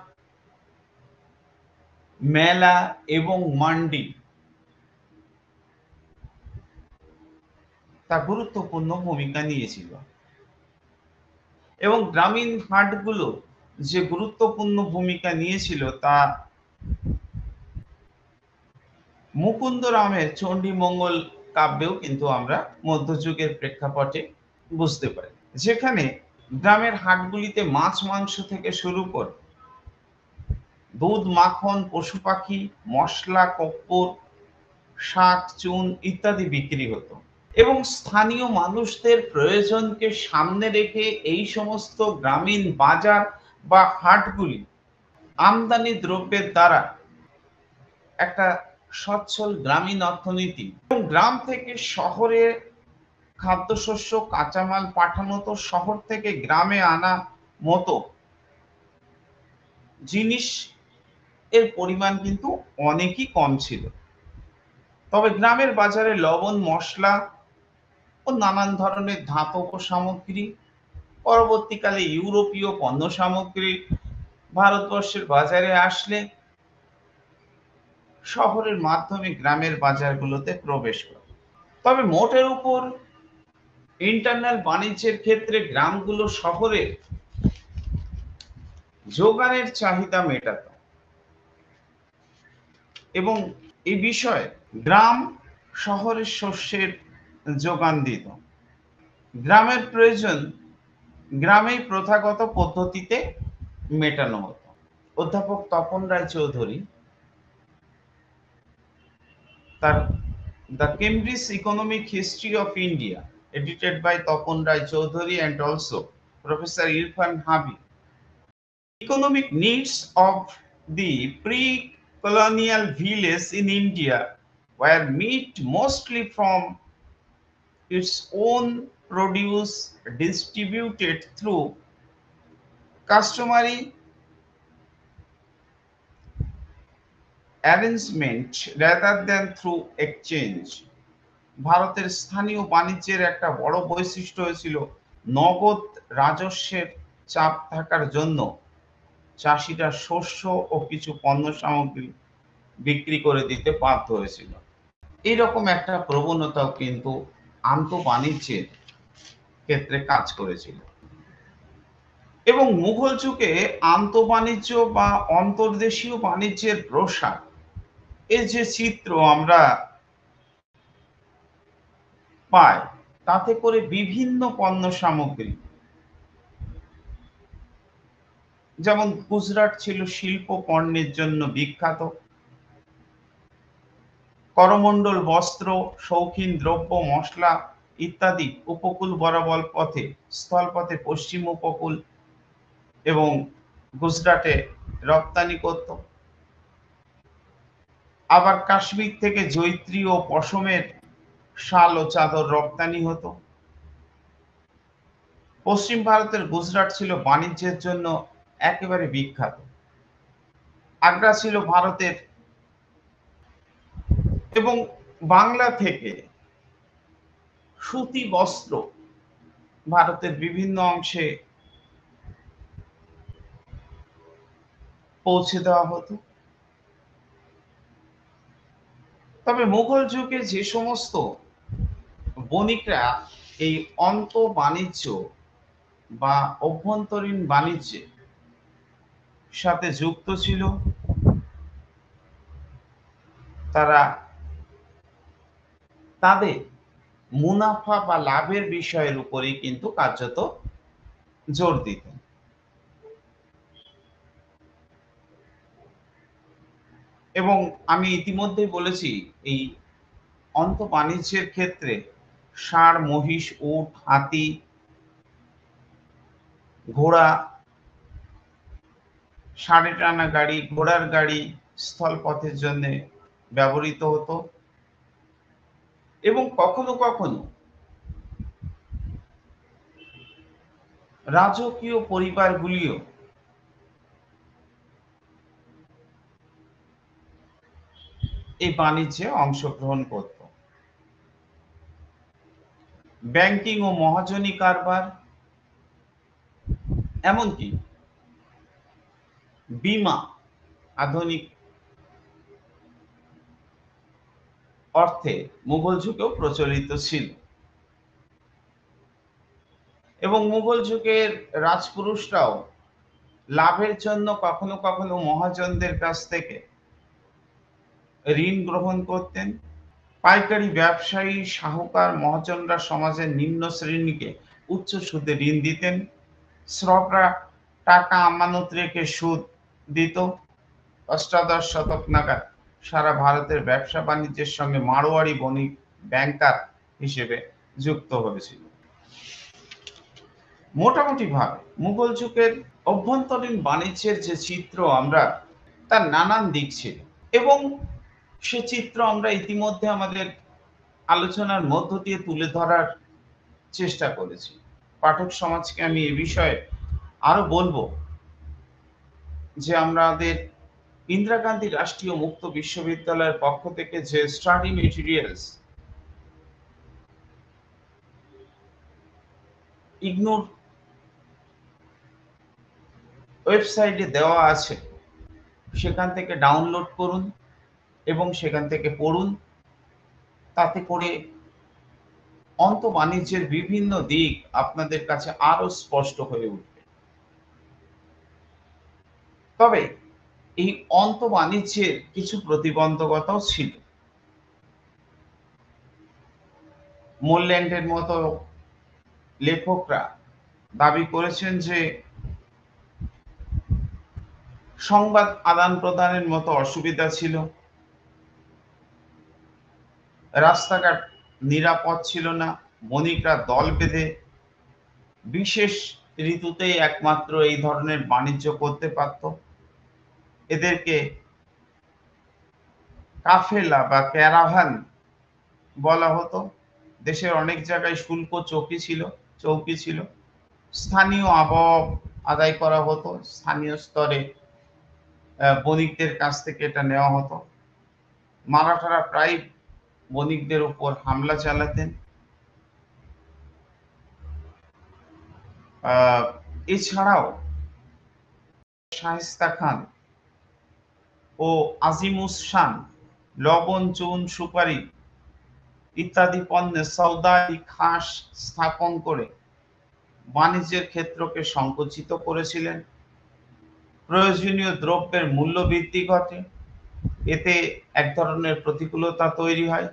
[SPEAKER 1] মেলা এবং মান্ডি তা গুরুত্বপূর্ণ ভূমিকা নিয়েছিল। এবং গ্রামীণ হাটগুলো যে গুরুত্বপূর্ণ ভূমিকা নিয়েছিল তা মুকুন্দরামের চণ্ডীমঙ্গল কাব্যেও কিন্তু আমরা মধ্যযুগের প্রেক্ষাপটে বুঝতে পারি। যেখানে গ্রামের হাটগুলিতে মাছ মাংস থেকে শুরু করে দুধ, মাখন, পশু পাখি, মসলা, কপ্পর, শাক, চুন ইত্যাদি বিক্রি হতো। এবং স্থানীয় মানুষদের প্রয়োজনকে সামনে রেখে এই সমস্ত গ্রামীণ বাজার বা হাটগুলি আমদানি দ্রব্যের দ্বারা একটা সচ্ছল গ্রামীণ অর্থনীতি এবং গ্রাম থেকে শহরে খাদ্যশস্য কাঁচামাল পাঠানো তো শহর থেকে গ্রামে আনা মতো জিনিস এর পরিমাণ কিন্তু অনেকই কম ছিল। তবে গ্রামের বাজারে লবণ, মসলা ও নানান ধরনের ধাতব সামগ্রী, পরবর্তীকালে ইউরোপীয় পণ্য সামগ্রী ভারতবর্ষের বাজারে আসলে শহরের মাধ্যমে গ্রামের বাজারগুলোতে প্রবেশ করে। তবে মোটের উপর ইন্টারনাল বাণিজ্যের ক্ষেত্রে গ্রামগুলো শহরের যোগানের চাহিদা মেটাত এবং এই বিষয়ে গ্রাম শহরের শস্যের যোগান দিত। গ্রামের প্রয়োজন গ্রামেই প্রথাগত পদ্ধতিতে মেটানো হতো। অধ্যাপক তপন রায়চৌধুরী তার the Cambridge economic history of India edited by Tapan Rai Chaudhuri and also Professor Irfan Habib. Economic needs of the pre-colonial village in India were met mostly from its own produce distributed through customary arrangement rather than through exchange. ভারতের স্থানীয় বাণিজ্যের একটা বড় বৈশিষ্ট্য হয়েছিল নগদ রাজস্বের চাপ থাকার জন্য চাষিরা শস্য ও কিছু পণ্য সামগ্রী বিক্রি করে দিতে বাধ্য হয়েছিল। এইরকম একটা প্রবণতাও কিন্তু আন্তঃবাণিজ্যের ক্ষেত্রে কাজ করেছিল। এবং মুঘল যুগে আন্তঃবাণিজ্য বা অন্তর্দেশীয় বাণিজ্যের প্রসার এর যে চিত্র আমরা পাই তাতে করে বিভিন্ন পণ্য সামগ্রী যেমন গুজরাট ছিল শিল্প পণ্যের জন্য বিখ্যাত। করমণ্ডল বস্ত্র, শৌখিন দ্রব্য, মশলা ইত্যাদি উপকূল বরাবর পথে স্থলপথে পশ্চিম উপকূল এবং গুজরাটে রপ্তানি করত। আবার কাশ্মীর থেকে জৈত্রী ও পশমের শাল ও চাদর রপ্তানি হতো। পশ্চিম ভারতের গুজরাট ছিল বাণিজ্যের জন্য একেবারে বিখ্যাত। আগ্রা ছিল ভারতের এবং বাংলা থেকে সুতি বস্ত্র ভারতের বিভিন্ন অংশে পৌঁছে দেওয়া হতো। তবে মুঘল যুগে যে সমস্ত বণিকরা এই অন্তঃবাণিজ্য বা অভ্যন্তরীণ বাণিজ্যে সাথে যুক্ত ছিল তারা তাদের মুনাফা বা লাভের বিষয়ের উপরেই কিন্তু কার্যত জোর দিতেন। এবং আমি ইতিমধ্যেই বলেছি এই অন্তঃবাণিজ্যের ক্ষেত্রে ষাঁড়, মহিষ, উট, হাতি, ঘোড়া, ষাঁড়ে টানা গাড়ি, ঘোড়ার গাড়ি স্থলপথের জন্য ব্যবহৃত হতো এবং কখনো কখনো রাজকীয় পরিবারগুলিও এই বাণিজ্যে অংশগ্রহণ করত। ব্যাংকিং ও মহাজনী কারবার, এমনকি বীমা আধুনিক অর্থে মুঘল যুগেও প্রচলিত ছিল। এবং মুঘল যুগের রাজপুরুষরাও লাভের জন্য কখনো কখনো মহাজনদের কাছ থেকে ঋণ গ্রহণ করতেন। পাইকারি ব্যবসায়ী, শাহুকার, মহাজনরা সমাজের নিম্ন শ্রেণীকে উচ্চ সুদে ঋণ দিতেন। শ্রকরা টাকা আমানত রেখে সুদ দিত। অষ্টাদশ শতক নাগাদ সারা ভারতের ব্যবসা বাণিজ্যের সঙ্গে মারোয়াড়ি বণিক ব্যাংকার হিসেবে যুক্ত হয়েছিল। মোটামুটি ভাবে মুঘল যুগের অভ্যন্তরীণ বাণিজ্যের যে চিত্র আমরা, তার নানান দিক ছিল এবং সে চিত্র আমরা ইতিমধ্যে আমাদের আলোচনার মধ্য দিয়ে তুলে ধরার চেষ্টা করেছি। পাঠক সমাজকে আমি এ বিষয়ে আরো বলবো যে আমাদের ইন্দিরা গান্ধী রাষ্ট্রীয় মুক্ত বিশ্ববিদ্যালয়ের পক্ষ থেকে যে স্টাডি মেটেরিয়ালস ইগনোর ওয়েবসাইটে দেওয়া আছে, সেখান থেকে ডাউনলোড করুন এবং সেখান থেকে পড়ুন। তাতে করে অন্তঃবাণিজ্যের বিভিন্ন দিক আপনাদের কাছে আরো স্পষ্ট হয়ে উঠবে। তবে এই অন্তঃবাণিজ্যের কিছু প্রতিবন্ধকতাও ছিল। মোরল্যান্ডের মতো লেখকরা দাবি করেছেন যে সংবাদ আদান প্রদানের মতো অসুবিধা ছিল, রাস্তাঘাট নিরাপদ ছিল না, বণিকরা দল বেঁধে বিশেষ ঋতুতেই একমাত্র এই ধরনের বাণিজ্য করতে পারত। এদেরকে কাফেলা বা ক্যারাভান বলা হতো। দেশের অনেক জায়গায় শুল্ক চৌকি ছিল। স্থানীয় আবহাওয়া আদায় করা হতো, স্থানীয় স্তরে বণিকদের কাছ থেকে এটা নেওয়া হতো। মারাঠারা প্রায় বণিকদের উপর হামলা চালাতেন। এছাড়াও শায়েস্তা খান ও আজিমুস শান লবণ, চুন, সুপারি ইত্যাদি পণ্যে সওদাই খাস স্থাপন করে বাণিজ্যের ক্ষেত্রকে সংকুচিত করেছিলেন। প্রয়োজনীয় দ্রব্যের মূল্য বৃদ্ধি ঘটে, এতে এক ধরনের প্রতিকূলতা তৈরি হয়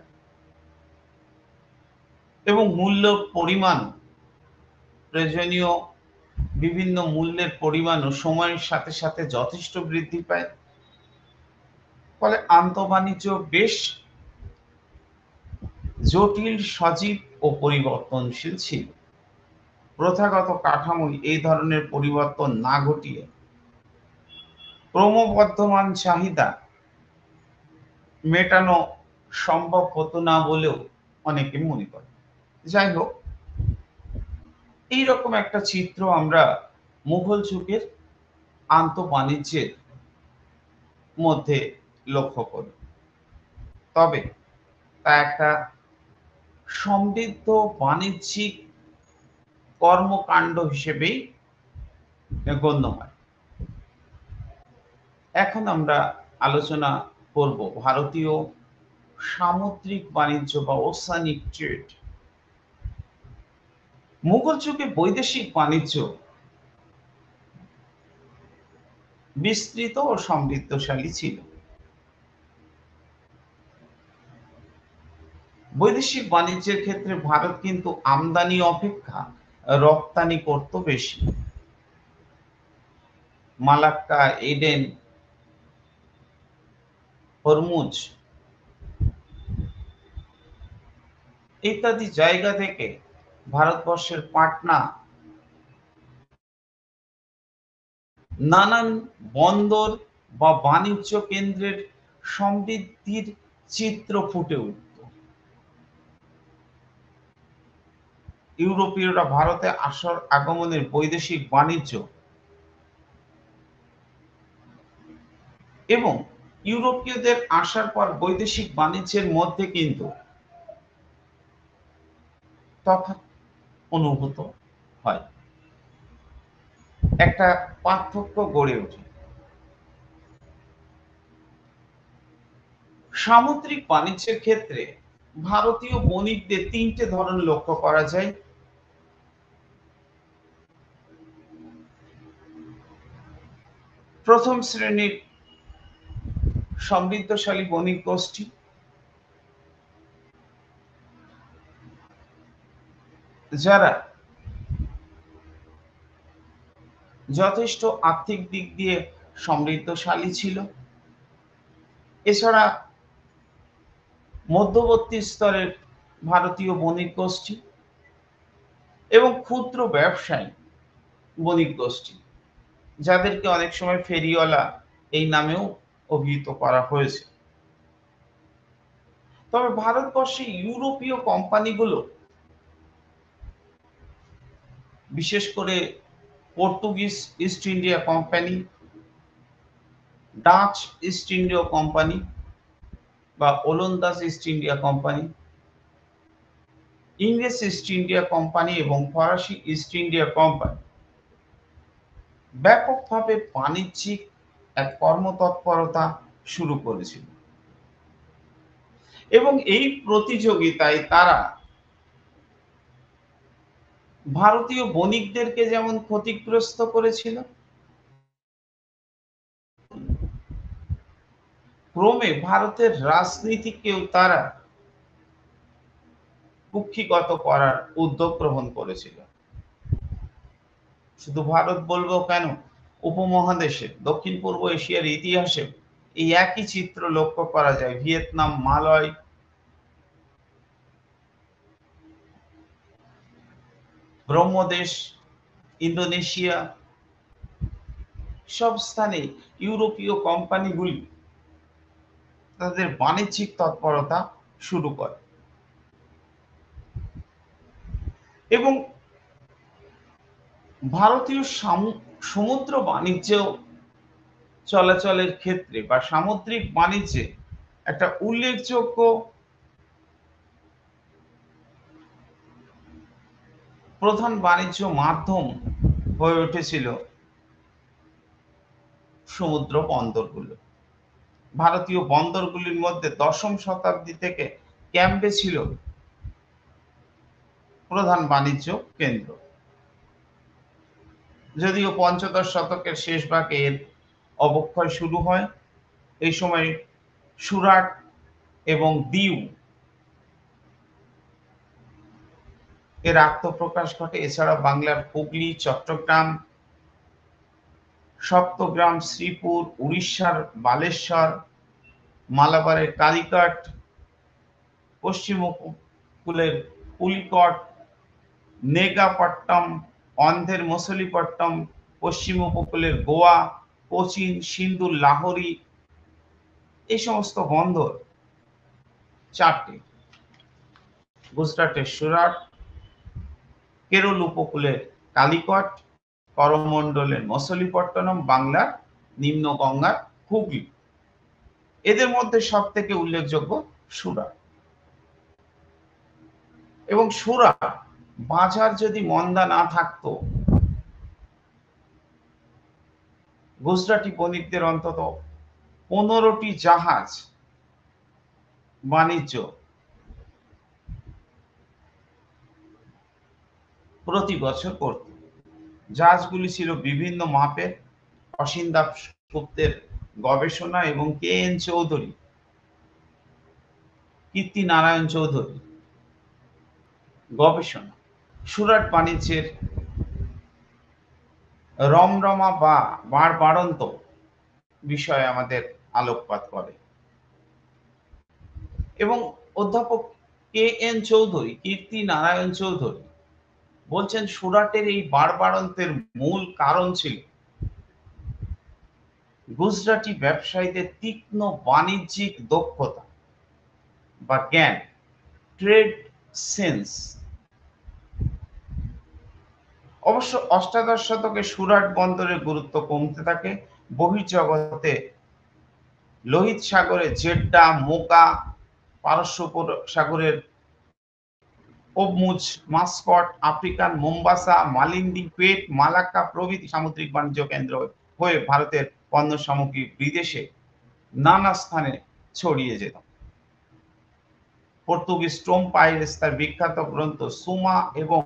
[SPEAKER 1] এবং মূল্য পরিমাণ, প্রয়োজনীয় বিভিন্ন মূল্যের পরিমাণও সময়ের সাথে সাথে যথেষ্ট বৃদ্ধি পায়। ফলে আন্তঃবাণিজ্য বেশ জটিল, সজীব ও পরিবর্তনশীল ছিল। প্রথাগত কাঠামোয় এই ধরনের পরিবর্তন না ঘটিয়ে ক্রমবর্ধমান চাহিদা মেটানো সম্ভব হতো না বলেও অনেকে মনে করে। যাই হোক, এইরকম একটা চিত্র আমরা মুঘল যুগের আন্তঃবাণিজ্যের মধ্যে লক্ষ্য করি। তবে তা একটা সমৃদ্ধ বাণিজ্যিক কর্মকাণ্ড হিসেবেই গণ্য হয়। এখন আমরা আলোচনা করব ভারতীয় সামুদ্রিক বাণিজ্য বা ওসানিক ট্রেড। মুঘল যুগে বৈদেশিক বাণিজ্য বিস্তৃত ও সমৃদ্ধশালী ছিল। বৈদেশিক বাণিজ্যের ক্ষেত্রে ভারত কিন্তু আমদানি অপেক্ষা রপ্তানি করত বেশি। মালাক্কা, এডেন, হরমুজ ইত্যাদি জায়গা থেকে ভারতবর্ষের পাটনা নানান বন্দর বা বাণিজ্য কেন্দ্রের সমৃদ্ধির চিত্র ফুটে উঠত। ইউরোপীয়রা ভারতে আসার আগমনের বৈদেশিক বাণিজ্য এবং ইউরোপীয়দের আসার পর বৈদেশিক বাণিজ্যের মধ্যে কিন্তু তফাৎ অনুভূত হয়, একটা পার্থক্য গড়ে ওঠে। সামুদ্রিক বাণিজ্যের ক্ষেত্রে ভারতীয় বণিকদের তিনটে ধরন লক্ষ্য করা যায়। প্রথম শ্রেণীর সমৃদ্ধশালী বণিক গোষ্ঠী, যারা যথেষ্ট আর্থিক দিক দিয়ে সমৃদ্ধশালী ছিল। এছাড়া মধ্যবর্তী স্তরের ভারতীয় বণিক গোষ্ঠী এবং ক্ষুদ্র ব্যবসায়ী বণিক গোষ্ঠী, যাদেরকে অনেক সময় ফেরিওয়ালা এই নামেও অভিহিত করা হয়েছে। তবে ভারতবর্ষে ইউরোপীয় কোম্পানিগুলো, বিশেষ করে Portuguese east India company, Dutch east India company বা ওলন্দাজ ইস্ট ইন্ডিয়া কোম্পানি, ইংরেজ ইস্ট ইন্ডিয়া কোম্পানি এবং ফরাসি ইস্ট ইন্ডিয়া কোম্পানি ব্যাপকভাবে বাণিজ্যিক এক কর্মতৎপরতা শুরু করেছিল এবং এই প্রতিযোগিতায় তারা ভারতীয় বণিকদেরকে যেমন ক্ষতিগ্রস্ত করেছিল, ক্রমে ভারতের রাজনীতিকেও তারা কুক্ষিগত করার উদ্যোগ গ্রহণ করেছিল। শুধু ভারত বলবো কেন, উপমহাদেশে দক্ষিণ পূর্ব এশিয়ার ইতিহাসে এই একই চিত্র লক্ষ্য করা যায়। ভিয়েতনাম, মালয়, ব্রহ্মদেশ, ইন্দোনেশিয়া, সব স্থানে ইউরোপীয় কোম্পানিগুলি তাদের বাণিজ্যিক তৎপরতা শুরু করে এবং ভারতীয় সমুদ্র বাণিজ্য চলাচলের ক্ষেত্রে বা সামুদ্রিক বাণিজ্যে একটা উল্লেখযোগ্য প্রধান বাণিজ্য মাধ্যম হয়ে উঠেছিল সমুদ্র বন্দরগুলো। ভারতীয় বন্দরগুলির মধ্যে দশম শতাব্দী থেকে ক্যাম্পে ছিল প্রধান বাণিজ্য কেন্দ্র। যদিও পঞ্চদশ শতকের শেষ ভাগে এর অবক্ষয় শুরু হয়। এই সময় সুরাট এবং দিউ এর আত্মপ্রকাশ ঘটে। এছাড়া বাংলার হুগলি, চট্টগ্রাম, সপ্তগ্রাম, শ্রীপুর, উড়িষ্যার বালেশ্বর, মালাবারের কালিকট, পশ্চিম উপকূলের পুলিকট, নেগাপট্টম, অন্ধ্রের মছলিপট্টম, পশ্চিম উপকূলের গোয়া, কোচিন, সিন্ধুর লাহোরি, এই সমস্ত বন্দর চারটি। গুজরাটের সুরাট, কেরল উপকূলের কালিকট, করমণ্ডলের মছলিপট্টনম, বাংলার নিম্ন গঙ্গার হুগলি। এদের মধ্যে সব থেকে উল্লেখযোগ্য সুরাট। এবং সুরাট বাজার যদি মন্দা না থাকতো, গুজরাটি বণিকদের অন্তত 15টি জাহাজ বাণিজ্য প্রতি বছর করত। জাহাজগুলি ছিল বিভিন্ন মাপের। অসীম দাস গুপ্তের গবেষণা এবং কে এন চৌধুরী, কীর্তি নারায়ণ চৌধুরী গবেষণা সুরাট বাণিজ্যের রমরমা বা বাড়বাড়ন্ত বিষয়ে আমাদের আলোকপাত করে এবং অধ্যাপক কে এন চৌধুরী, কীর্তি নারায়ণ চৌধুরী বলছেন সুরাটের এই বাড়বাড়ন্তের মূল কারণ ছিল গুজরাটি ব্যবসায়ীদের তীক্ষ্ণ বাণিজ্যিক দক্ষতা বা জ্ঞান, ট্রেড সেন্স। অবশ্য অষ্টাদশ শতকে সুরাট বন্দরের গুরুত্ব কমতে থাকে। বহির্জগতে লোহিত সাগরে জেড্ডা, মোকা, পারস্য সাগরের ওবমুজ, মাস্কট, আফ্রিকান মোম্বাসা, মালিন্দি, পেট, মালাক্কা প্রভৃতি সামুদ্রিক বাণিজ্য কেন্দ্র হয়ে ভারতের পণ্য সামগ্রী বিদেশে নানা স্থানে ছড়িয়ে যেত। পর্তুগিজ টোম পাইরেস তার বিখ্যাত গ্রন্থ সুমা এবং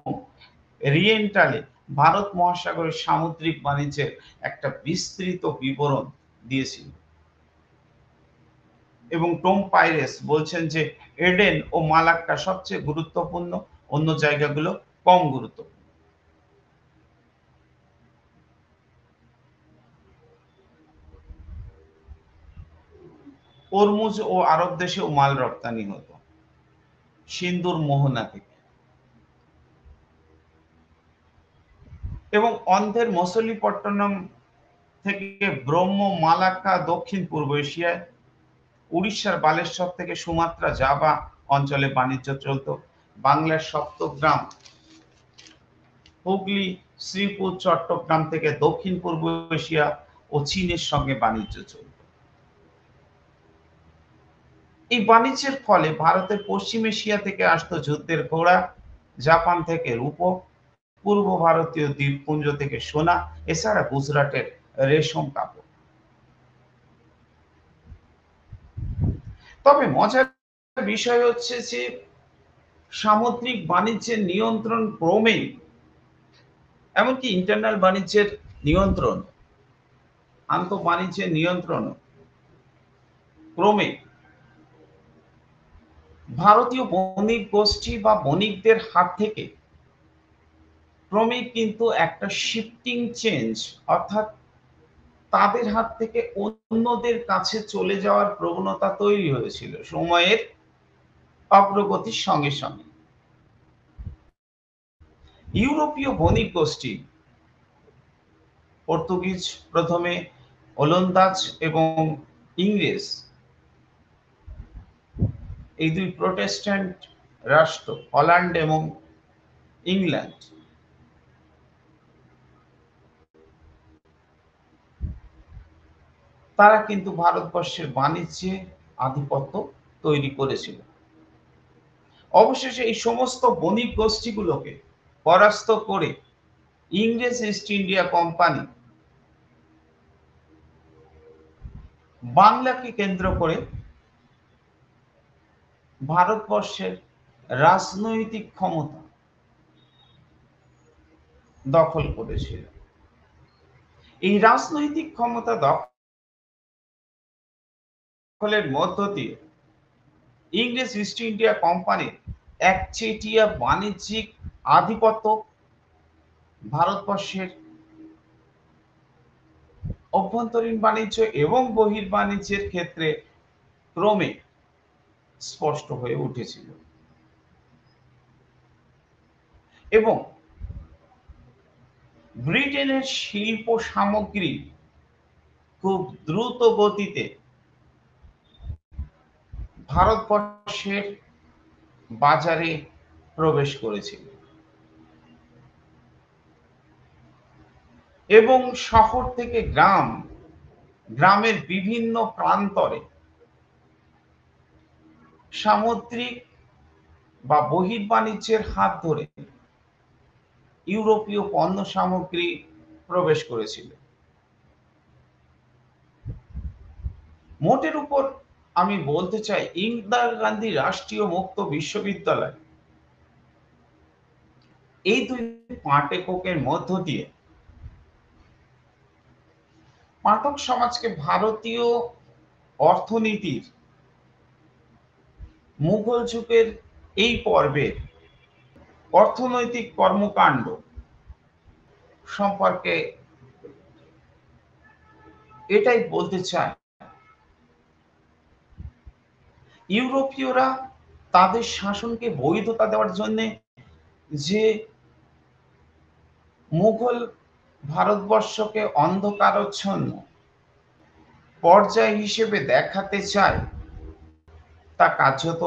[SPEAKER 1] রিয়েন্টালে ভারত মহাসাগরের সামুদ্রিক বাণিজ্যের একটা বিস্তৃত বিবরণ দিয়েছিল। এবং টম পাইরেস বলছেন যে এডেন ও মালাক্কা সবচেয়ে গুরুত্বপূর্ণ, অন্য জায়গাগুলো কম গুরুত্বপূর্ণ। তরমুজ ও আরব দেশেও মাল রপ্তানি হতো সিন্ধুর মোহনা থেকে। এবং অন্ধ্রের মছলিপট্টনম থেকে ব্রহ্ম, মালাক্কা দক্ষিণ পূর্ব এশিয়ায়, উড়িষ্যার বালেশ্বর থেকে সুমাত্রা, জাভা অঞ্চলে বাণিজ্য চলত। বাংলার সপ্তগ্রাম, হুগলি, শ্রীপুর, চট্টগ্রাম থেকে দক্ষিণ পূর্ব এশিয়া ও চীনের সঙ্গে বাণিজ্য চলত। এই বাণিজ্যের ফলে ভারতের পশ্চিম এশিয়া থেকে আসতো যুদ্ধের ঘোড়া, জাপান থেকে রূপক, পূর্ব ভারতীয় দ্বীপপুঞ্জ থেকে সোনা, এছাড়া গুজরাটের রেশম কাপড়। তবে মজার বিষয় হচ্ছে যে সামুদ্রিক বাণিজ্যের নিয়ন্ত্রণ ক্রমেই, এমনকি ইন্টারনাল বাণিজ্যের নিয়ন্ত্রণ, আন্তঃবাণিজ্যের নিয়ন্ত্রণ ক্রমে ভারতীয় বণিক গোষ্ঠী বা বণিকদের হাত থেকে ক্রমেই কিন্তু একটা শিফটিং চেঞ্জ, অর্থাৎ তাদের হাত থেকে অন্যদের কাছে চলে যাওয়ার প্রবণতা তৈরি হয়েছিল সময়ের অগ্রগতির সঙ্গে সঙ্গে। ইউরোপীয় বণিক গোষ্ঠী, পর্তুগিজ প্রথমে, ওলন্দাজ এবং ইংরেজ, এই দুই প্রোটেস্ট্যান্ট রাষ্ট্র হল্যান্ড এবং ইংল্যান্ড, তারা কিন্তু ভারতবর্ষের বাণিজ্যে আধিপত্য তৈরি করেছিল। অবশেষে এই সমস্ত বণিক গোষ্ঠীগুলোকে পরাস্ত করে ইংরেজ ইস্ট ইন্ডিয়া কোম্পানি বাংলাকে কেন্দ্র করে ভারতবর্ষের রাজনৈতিক ক্ষমতা দখল করেছিল। এই রাজনৈতিক ক্ষমতা দখলের মধ্য দিয়ে ইংরেজ ইস্ট ইন্ডিয়া কোম্পানির একচেটিয়া বাণিজ্যিক আধিপত্য ভারতবর্ষের অভ্যন্তরীণ বাণিজ্য এবং বহির্বাণিজ্যের ক্ষেত্রে ক্রমে স্পষ্ট হয়ে উঠেছিল। এবং ব্রিটেনের শিল্প সামগ্রী খুব দ্রুত গতিতে ভারতবর্ষের বাজারে প্রবেশ করেছিল এবং শহর থেকে গ্রাম, গ্রামের বিভিন্ন প্রান্তরে সামুদ্রিক বা বহির্বাণিজ্যের হাত ধরে ইউরোপীয় পণ্য সামগ্রী প্রবেশ করেছিল। মোটের উপর আমি বলতে চাই ইন্দিরা গান্ধী রাষ্ট্রীয় মুক্ত বিশ্ববিদ্যালয় এই দুই পাঠ্যের মধ্য দিয়ে পাঠক সমাজকে ভারতীয় অর্থনীতির মুঘল যুগের এই পর্বের অর্থনৈতিক কর্মকাণ্ড সম্পর্কে এটাই বলতে চায়, ইউরোপীয়রা তাদের শাসনকে বৈধতা দেওয়ার জন্য যে মুঘল ভারতবর্ষকে অন্ধকারাচ্ছন্ন পর্যায় হিসেবে দেখাতে চায়, তা কার্যত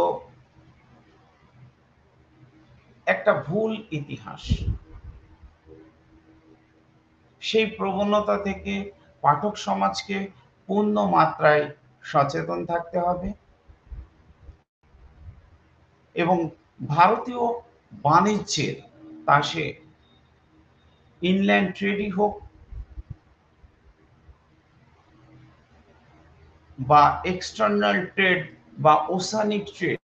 [SPEAKER 1] একটা ভুল ইতিহাস। সেই প্রবণতা থেকে পাঠক সমাজকে পূর্ণ মাত্রায় সচেতন থাকতে হবে এবং ভারতীয় বাণিজ্যের, তা সে ইনল্যান্ড ট্রেডই হোক বা এক্সটার্নাল ট্রেড বা ওসানিক ট্রেড,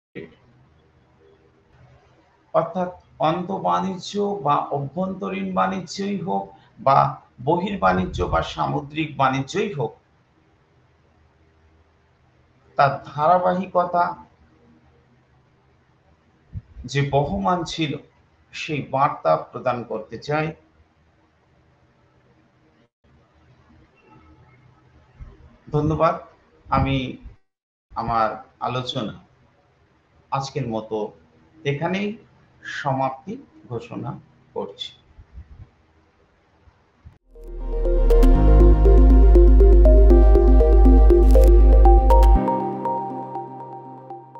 [SPEAKER 1] অর্থাৎ অন্তর্বাণিজ্য বা অভ্যন্তরীণ বাণিজ্যই হোক বা বহির্বাণিজ্য বা সামুদ্রিক বাণিজ্যই হোক, তার ধারাবাহিকতা যে বহমান ছিল সেই বার্তা প্রদান করতে চাই। ধন্যবাদ। আমি আমার আলোচনা আজকের মতো এখানেই সমাপ্তি ঘোষণা করছি।